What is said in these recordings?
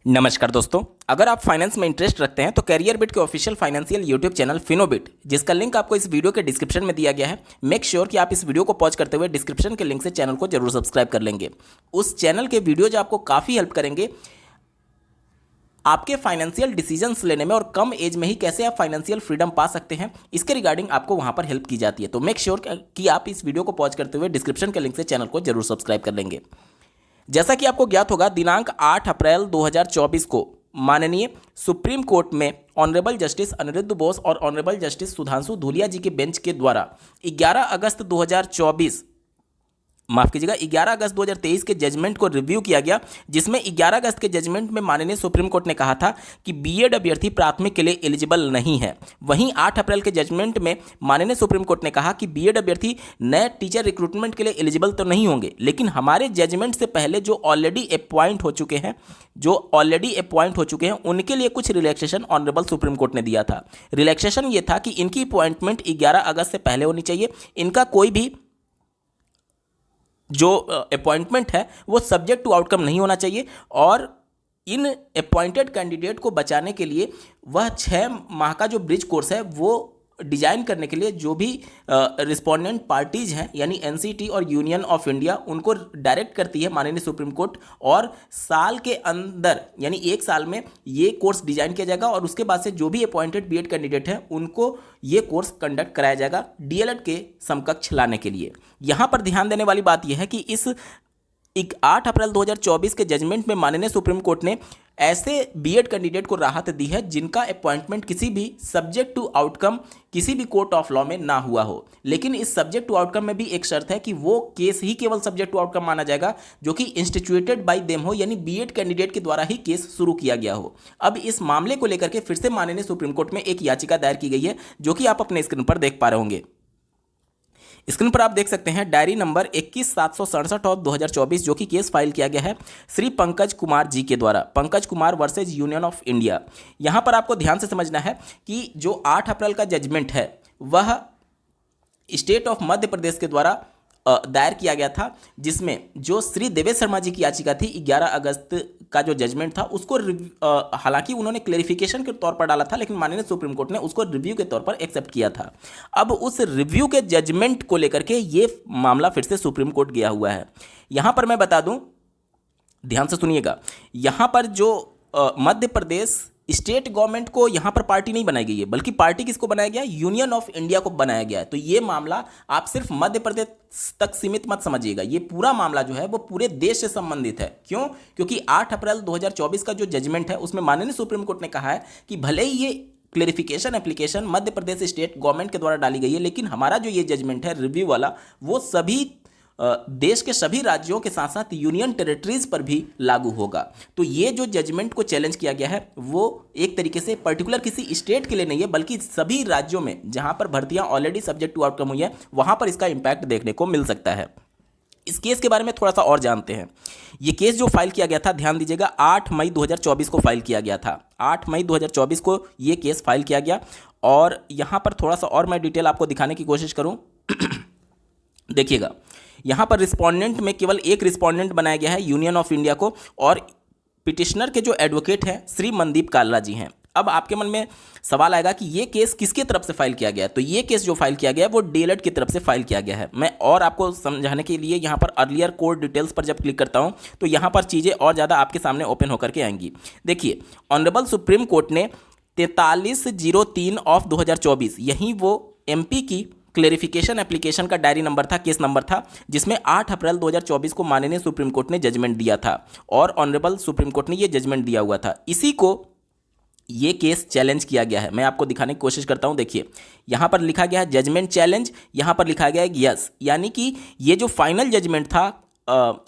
नमस्कार दोस्तों, अगर आप फाइनेंस में इंटरेस्ट रखते हैं तो कैरियर बिट के ऑफिशियल फाइनेंशियल यूट्यूब चैनल फिनोबिट, जिसका लिंक आपको इस वीडियो के डिस्क्रिप्शन में दिया गया है, मेक श्योर कि आप इस वीडियो को पॉज करते हुए डिस्क्रिप्शन के लिंक से चैनल को जरूर सब्सक्राइब कर लेंगे। उस चैनल के वीडियोज आपको काफ़ी हेल्प करेंगे आपके फाइनेंशियल डिसीजंस लेने में और कम एज में ही कैसे आप फाइनेंशियल फ्रीडम पा सकते हैं, इसके रिगार्डिंग आपको वहां पर हेल्प की जाती है। तो मेक श्योर कि आप इस वीडियो को पॉज करते हुए डिस्क्रिप्शन के लिंक से चैनल को जरूर सब्सक्राइब कर लेंगे। जैसा कि आपको ज्ञात होगा, दिनांक 8 अप्रैल 2024 को माननीय सुप्रीम कोर्ट में ऑनरेबल जस्टिस अनिरुद्ध बोस और ऑनरेबल जस्टिस सुधांशु धूलिया जी के बेंच के द्वारा 11 अगस्त 2024 माफ कीजिएगा 11 अगस्त 2023 के जजमेंट को रिव्यू किया गया, जिसमें 11 अगस्त के जजमेंट में माननीय सुप्रीम कोर्ट ने कहा था कि बीएड अभ्यर्थी प्राथमिक के लिए एलिजिबल नहीं है। वहीं 8 अप्रैल के जजमेंट में माननीय सुप्रीम कोर्ट ने कहा कि बीएड अभ्यर्थी नए टीचर रिक्रूटमेंट के लिए एलिजिबल तो नहीं होंगे, लेकिन हमारे जजमेंट से पहले जो ऑलरेडी अपॉइंट हो चुके हैं उनके लिए कुछ रिलैक्सेशन ऑनरेबल सुप्रीम कोर्ट ने दिया था। रिलैक्सेशन ये था कि इनकी अपॉइंटमेंट 11 अगस्त से पहले होनी चाहिए, इनका कोई भी जो अपॉइंटमेंट है वो सब्जेक्ट टू आउटकम नहीं होना चाहिए, और इन अपॉइंटेड कैंडिडेट को बचाने के लिए वह 6 माह का जो ब्रिज कोर्स है वो डिजाइन करने के लिए जो भी रिस्पोंडेंट पार्टीज हैं यानी एनसीटी और यूनियन ऑफ इंडिया, उनको डायरेक्ट करती है माननीय सुप्रीम कोर्ट, और साल के अंदर यानी 1 साल में ये कोर्स डिजाइन किया जाएगा और उसके बाद से जो भी अपॉइंटेड बीएड कैंडिडेट हैं उनको ये कोर्स कंडक्ट कराया जाएगा डीएलएड के समकक्ष लाने के लिए। यहाँ पर ध्यान देने वाली बात यह है कि इस 8 अप्रैल 2024 के जजमेंट में माननीय सुप्रीम कोर्ट ने ऐसे बीएड कैंडिडेट को राहत दी है जिनका अपॉइंटमेंट किसी भी सब्जेक्ट टू आउटकम किसी भी कोर्ट ऑफ लॉ में ना हुआ हो। लेकिन इस सब्जेक्ट टू आउटकम में भी एक शर्त है कि वो केस ही केवल सब्जेक्ट टू आउटकम माना जाएगा जो कि इंस्टीट्यूटेड बाय देम हो, यानी बीएड कैंडिडेट के द्वारा ही केस शुरू किया गया हो। अब इस मामले को लेकर के फिर से माननीय सुप्रीम कोर्ट में एक याचिका दायर की गई है, जो कि आप अपने स्क्रीन पर देख पा रहे होंगे। स्क्रीन पर आप देख सकते हैं डायरी नंबर 21767 ऑफ 2024, जो कि केस फाइल किया गया है श्री पंकज कुमार जी के द्वारा, Pankaj Kumar versus union of India. यहां पर आपको ध्यान से समझना है कि जो 8 अप्रैल का जजमेंट है वह स्टेट ऑफ मध्य प्रदेश के द्वारा दायर किया गया था, जिसमें जो श्री देवेश शर्मा जी की याचिका थी 11 अगस्त का जो जजमेंट था उसको हालांकि उन्होंने क्लेरिफिकेशन के तौर पर डाला था, लेकिन माननीय सुप्रीम कोर्ट ने उसको रिव्यू के तौर पर एक्सेप्ट किया था। अब उस रिव्यू के जजमेंट को लेकर के ये मामला फिर से सुप्रीम कोर्ट गया हुआ है। यहां पर मैं बता दूं, ध्यान से सुनिएगा, यहां पर जो मध्य प्रदेश स्टेट गवर्नमेंट को यहां पर पार्टी नहीं बनाई गई है, बल्कि पार्टी किसको बनाया गया है, यूनियन ऑफ इंडिया को बनाया गया है। तो ये मामला आप सिर्फ मध्य प्रदेश तक सीमित मत समझिएगा, ये पूरा मामला जो है वो पूरे देश से संबंधित है। क्यों? क्योंकि 8 अप्रैल 2024 का जो जजमेंट है उसमें माननीय सुप्रीम कोर्ट ने कहा है कि भले ही ये clarification application Madhya Pradesh state government के द्वारा डाली गई है, लेकिन हमारा जो ये जजमेंट है रिव्यू वाला वो सभी देश के सभी राज्यों के साथ साथ यूनियन टेरिटरीज पर भी लागू होगा। तो ये जो जजमेंट को चैलेंज किया गया है वो एक तरीके से पर्टिकुलर किसी स्टेट के लिए नहीं है, बल्कि सभी राज्यों में जहां पर भर्तियां ऑलरेडी सब्जेक्ट टू आउटकम हुई है वहां पर इसका इंपैक्ट देखने को मिल सकता है। इस केस के बारे में थोड़ा सा और जानते हैं। ये केस जो फाइल किया गया था, ध्यान दीजिएगा, 8 मई 2024 को फाइल किया गया था। 8 मई 2024 को ये केस फाइल किया गया, और यहां पर थोड़ा सा और मैं डिटेल आपको दिखाने की कोशिश करूं। देखिएगा, यहां पर रिस्पोंडेंट में केवल एक रिस्पोंडेंट बनाया गया है यूनियन ऑफ इंडिया को, और पिटिशनर के जो एडवोकेट हैं श्री मनदीप काल्ला जी हैं। अब आपके मन में सवाल आएगा कि ये केस किसके तरफ से फाइल किया गया है। तो ये केस जो फाइल किया गया है वो डीएलएड की तरफ से फाइल किया गया है। मैं और आपको समझाने के लिए यहाँ पर अर्लियर कोर्ट डिटेल्स पर जब क्लिक करता हूँ तो यहाँ पर चीज़ें और ज़्यादा आपके सामने ओपन होकर के आएंगी। देखिए, ऑनरेबल सुप्रीम कोर्ट ने 4303 ऑफ 2024, यही वो एमपी की क्लेरिफिकेशन एप्लीकेशन का डायरी नंबर था, केस नंबर था, जिसमें 8 अप्रैल 2024 को माननीय सुप्रीम कोर्ट ने जजमेंट दिया था, और ऑनरेबल सुप्रीम कोर्ट ने ये जजमेंट दिया हुआ था। इसी को ये केस चैलेंज किया गया है। मैं आपको दिखाने की कोशिश करता हूं। देखिए, यहां पर लिखा गया है जजमेंट चैलेंज, यहां पर लिखा गया है यस, यानी कि ये जो फाइनल जजमेंट था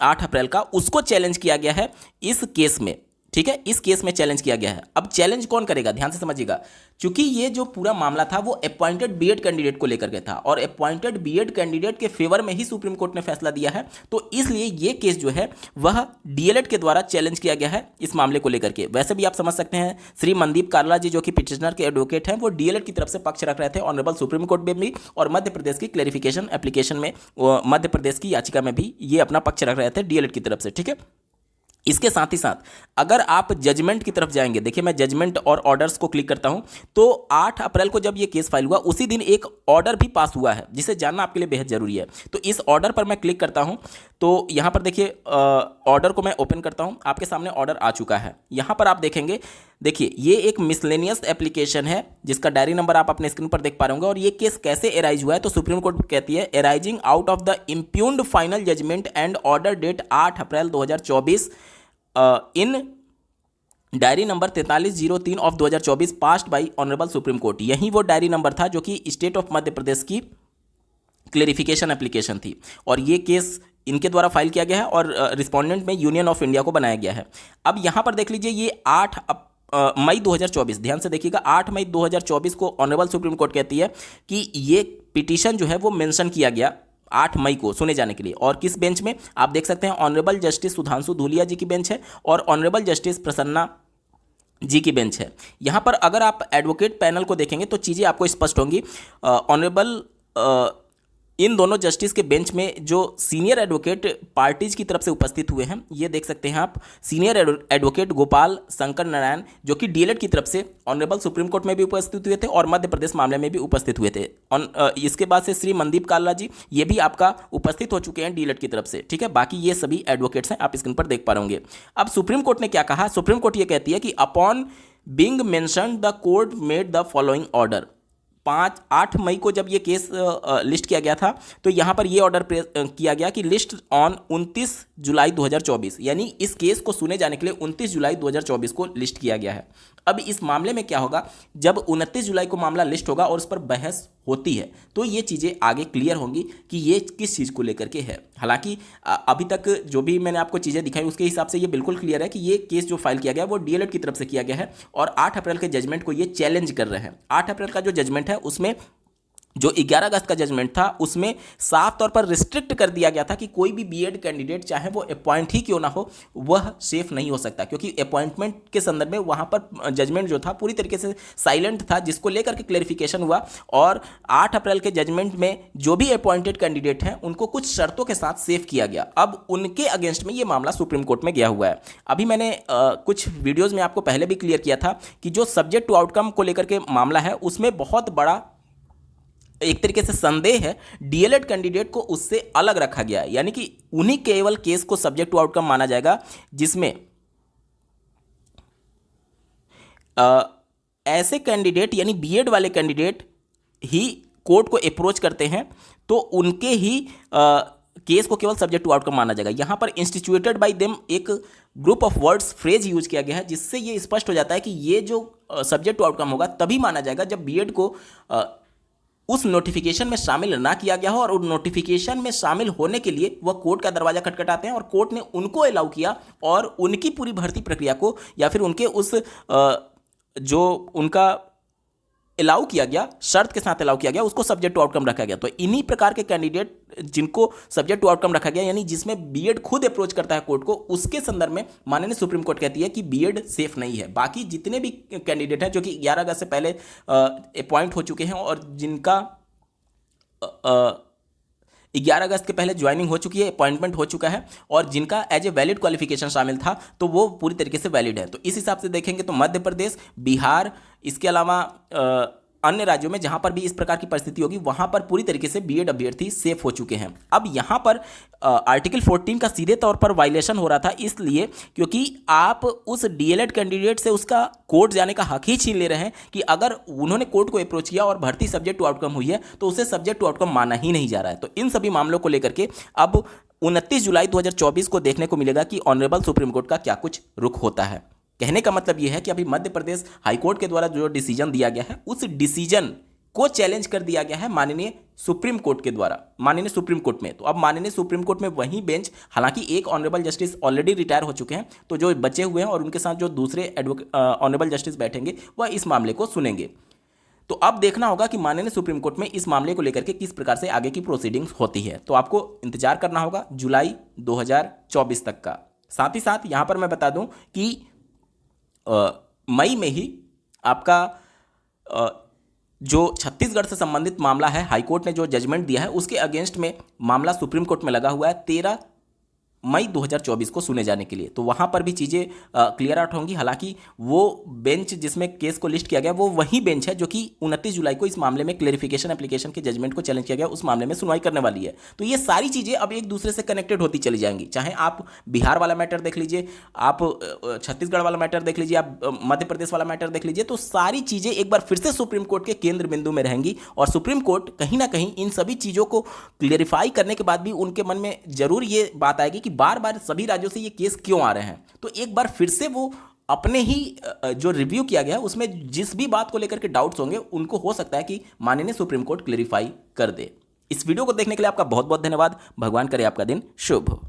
8 अप्रैल का उसको चैलेंज किया गया है इस केस में। ठीक है, इस केस में चैलेंज किया गया है। अब चैलेंज कौन करेगा, ध्यान से समझिएगा, क्योंकि ये जो पूरा मामला था वो अपॉइंटेड बीएड कैंडिडेट को लेकर के था, और अपॉइंटेड बीएड कैंडिडेट के फेवर में ही सुप्रीम कोर्ट ने फैसला दिया है। तो इसलिए ये केस जो है वह डीएलएड के द्वारा चैलेंज किया गया है इस मामले को लेकर के। वैसे भी आप समझ सकते हैं श्री मनदीप काल्ला जी जो कि पिटिशनर के एडवोकेट हैं, वो डीएलएड की तरफ से पक्ष रख रहे थे ऑनरेबल सुप्रीम कोर्ट में भी, और मध्य प्रदेश की क्लेरिफिकेशन एप्लीकेशन में मध्य प्रदेश की याचिका में भी ये अपना पक्ष रख रहे थे डीएलएड की तरफ से। ठीक है, इसके साथ ही साथ अगर आप जजमेंट की तरफ जाएंगे, देखिए मैं जजमेंट और ऑर्डर्स को क्लिक करता हूं, तो 8 अप्रैल को जब ये केस फाइल हुआ उसी दिन एक ऑर्डर भी पास हुआ है, जिसे जानना आपके लिए बेहद जरूरी है। तो इस ऑर्डर पर मैं क्लिक करता हूं, तो यहां पर देखिए ऑर्डर को मैं ओपन करता हूं, आपके सामने ऑर्डर आ चुका है। यहां पर आप देखेंगे, देखिए ये एक मिसलेनियस एप्लीकेशन है जिसका डायरी नंबर आप अपने स्क्रीन पर देख पा रहे होंगे। और ये केस कैसे एराइज हुआ है, तो सुप्रीम कोर्ट कहती है arising out of the impugned final judgment and order date 8 April 2024 in diary number 4303 of 2024 passed by honourable Supreme Court. यही वो डायरी नंबर था जो कि स्टेट ऑफ मध्य प्रदेश की क्लेरिफिकेशन एप्लीकेशन थी, और ये केस इनके द्वारा फाइल किया गया है और रिस्पोंडेंट में यूनियन ऑफ इंडिया को बनाया गया है। अब यहां पर देख लीजिए, ये 8 मई 2024, ध्यान से देखिएगा, 8 मई 2024 को ऑनरेबल सुप्रीम कोर्ट कहती है कि ये पिटीशन जो है वो मेंशन किया गया 8 मई को सुने जाने के लिए। और किस बेंच में, आप देख सकते हैं ऑनरेबल जस्टिस सुधांशु धूलिया जी की बेंच है और ऑनरेबल जस्टिस प्रसन्ना जी की बेंच है। यहां पर अगर आप एडवोकेट पैनल को देखेंगे तो चीज़ें आपको स्पष्ट होंगी। ऑनरेबल इन दोनों जस्टिस के बेंच में जो सीनियर एडवोकेट पार्टीज की तरफ से उपस्थित हुए हैं, ये देख सकते हैं आप, सीनियर एडवोकेट गोपाल शंकर नारायण जो कि डीएलएड की तरफ से ऑनरेबल सुप्रीम कोर्ट में भी उपस्थित हुए थे और मध्य प्रदेश मामले में भी उपस्थित हुए थे। इसके बाद से श्री मनदीप काल्ला जी, ये भी आपका उपस्थित हो चुके हैं डीएलएड की तरफ से, ठीक है। बाकी ये सभी एडवोकेट्स हैं, आप स्क्रीन पर देख पा रहे होंगे। अब सुप्रीम कोर्ट ने क्या कहा, सुप्रीम कोर्ट ये कहती है कि upon being mentioned the court made the following order. 8 मई को जब ये केस लिस्ट किया गया था, तो यहाँ पर ये ऑर्डर किया गया कि लिस्ट ऑन 29 जुलाई 2024, यानी इस केस को सुने जाने के लिए 29 जुलाई 2024 को लिस्ट किया गया है। अब इस मामले में क्या होगा, जब 29 जुलाई को मामला लिस्ट होगा और उस पर बहस होती है तो ये चीज़ें आगे क्लियर होंगी कि ये किस चीज़ को लेकर के है। हालांकि अभी तक जो भी मैंने आपको चीज़ें दिखाई उसके हिसाब से ये बिल्कुल क्लियर है कि ये केस जो फाइल किया गया वो डीएलएड की तरफ से किया गया है और 8 अप्रैल के जजमेंट को ये चैलेंज कर रहे हैं। 8 अप्रैल का जो जजमेंट है उसमें जो 11 अगस्त का जजमेंट था उसमें साफ तौर पर रिस्ट्रिक्ट कर दिया गया था कि कोई भी बीएड कैंडिडेट चाहे वो अपॉइंट ही क्यों ना हो वह सेफ नहीं हो सकता, क्योंकि अपॉइंटमेंट के संदर्भ में वहां पर जजमेंट जो था पूरी तरीके से साइलेंट था, जिसको लेकर के क्लेरिफिकेशन हुआ। और 8 अप्रैल के जजमेंट में जो भी अपॉइंटेड कैंडिडेट हैं उनको कुछ शर्तों के साथ सेफ किया गया। अब उनके अगेंस्ट में ये मामला सुप्रीम कोर्ट में गया हुआ है। अभी मैंने कुछ वीडियोज़ में आपको पहले भी क्लियर किया था कि जो सब्जेक्ट टू आउटकम को लेकर के मामला है उसमें बहुत बड़ा एक तरीके से संदेह है, डीएलएड कैंडिडेट को उससे अलग रखा गया है, यानी कि उन्हीं केवल केस को सब्जेक्ट टू आउटकम माना जाएगा जिसमें ऐसे कैंडिडेट यानी बीएड वाले कैंडिडेट ही कोर्ट को अप्रोच करते हैं तो उनके ही केस को केवल सब्जेक्ट टू आउटकम माना जाएगा। यहां पर इंस्टीट्यूटेड बाय देम एक group of words phrase use किया गया है, जिससे ये स्पष्ट हो जाता है कि ये जो सब्जेक्ट टू आउटकम होगा तभी माना जाएगा जब बीएड को उस नोटिफिकेशन में शामिल ना किया गया हो और उस नोटिफिकेशन में शामिल होने के लिए वह कोर्ट का दरवाजा खटखटाते हैं और कोर्ट ने उनको अलाउ किया और उनकी पूरी भर्ती प्रक्रिया को या फिर उनके उस जो उनका अलाउ किया गया, शर्त के साथ अलाउ किया गया, उसको सब्जेक्ट टू आउटकम रखा गया। तो इन्हीं प्रकार के कैंडिडेट जिनको सब्जेक्ट टू आउटकम रखा गया, यानी जिसमें बीएड खुद अप्रोच करता है कोर्ट को, उसके संदर्भ में माननीय सुप्रीम कोर्ट कहती है कि बीएड सेफ नहीं है। बाकी जितने भी कैंडिडेट हैं जो कि 11 अगस्त से पहले अपॉइंट हो चुके हैं और जिनका 11 अगस्त के पहले ज्वाइनिंग हो चुकी है, अपॉइंटमेंट हो चुका है और जिनका एज ए वैलिड क्वालिफिकेशन शामिल था, तो वो पूरी तरीके से वैलिड है। तो इस हिसाब से देखेंगे तो मध्य प्रदेश, बिहार, इसके अलावा अन्य राज्यों में जहां पर भी इस प्रकार की परिस्थिति होगी वहां पर पूरी तरीके से बीएड अभ्यर्थी सेफ हो चुके हैं। अब यहां पर आर्टिकल 14 का सीधे तौर पर वायलेशन हो रहा था, इसलिए क्योंकि आप उस डीएलएड कैंडिडेट से उसका कोर्ट जाने का हक ही छीन ले रहे हैं कि अगर उन्होंने कोर्ट को अप्रोच किया और भर्ती सब्जेक्ट टू आउटकम हुई है तो उसे सब्जेक्ट टू आउटकम माना ही नहीं जा रहा है। तो इन सभी मामलों को लेकर के अब 29 जुलाई 2024 को देखने को मिलेगा कि ऑनरेबल सुप्रीम कोर्ट का क्या कुछ रुख होता है। कहने का मतलब यह है कि अभी मध्य प्रदेश हाईकोर्ट के द्वारा जो डिसीजन दिया गया है उस डिसीजन को चैलेंज कर दिया गया है माननीय सुप्रीम कोर्ट के द्वारा, माननीय सुप्रीम कोर्ट में। तो अब माननीय सुप्रीम कोर्ट में वही बेंच, हालांकि एक ऑनरेबल जस्टिस ऑलरेडी रिटायर हो चुके हैं, तो जो बचे हुए हैं और उनके साथ जो दूसरे ऑनरेबल जस्टिस बैठेंगे वह इस मामले को सुनेंगे। तो अब देखना होगा कि माननीय सुप्रीम कोर्ट में इस मामले को लेकर के किस प्रकार से आगे की प्रोसीडिंग्स होती है। तो आपको इंतजार करना होगा जुलाई 2024 तक का। साथ ही साथ यहाँ पर मैं बता दूँ कि मई में ही आपका जो छत्तीसगढ़ से संबंधित मामला है, हाईकोर्ट ने जो जजमेंट दिया है उसके अगेंस्ट में मामला सुप्रीम कोर्ट में लगा हुआ है। मई 2024 को सुने जाने के लिए। तो वहाँ पर भी चीज़ें क्लियर आउट होंगी। हालांकि वो बेंच जिसमें केस को लिस्ट किया गया वो वही बेंच है जो कि 29 जुलाई को इस मामले में क्लेरिफिकेशन एप्लीकेशन के जजमेंट को चैलेंज किया गया, उस मामले में सुनवाई करने वाली है। तो ये सारी चीज़ें अब एक दूसरे से कनेक्टेड होती चली जाएंगी। चाहे आप बिहार वाला मैटर देख लीजिए, आप छत्तीसगढ़ वाला मैटर देख लीजिए, आप मध्य प्रदेश वाला मैटर देख लीजिए, तो सारी चीज़ें एक बार फिर से सुप्रीम कोर्ट के केंद्र बिंदु में रहेंगी। और सुप्रीम कोर्ट कहीं ना कहीं इन सभी चीज़ों को क्लेरिफाई करने के बाद भी उनके मन में जरूर ये बात आएगी कि बार बार सभी राज्यों से ये केस क्यों आ रहे हैं। तो एक बार फिर से वो अपने ही जो रिव्यू किया गया उसमें जिस भी बात को लेकर के डाउट्स होंगे उनको हो सकता है कि माननीय सुप्रीम कोर्ट क्लेरिफाई कर दे। इस वीडियो को देखने के लिए आपका बहुत बहुत धन्यवाद। भगवान करे आपका दिन शुभ हो।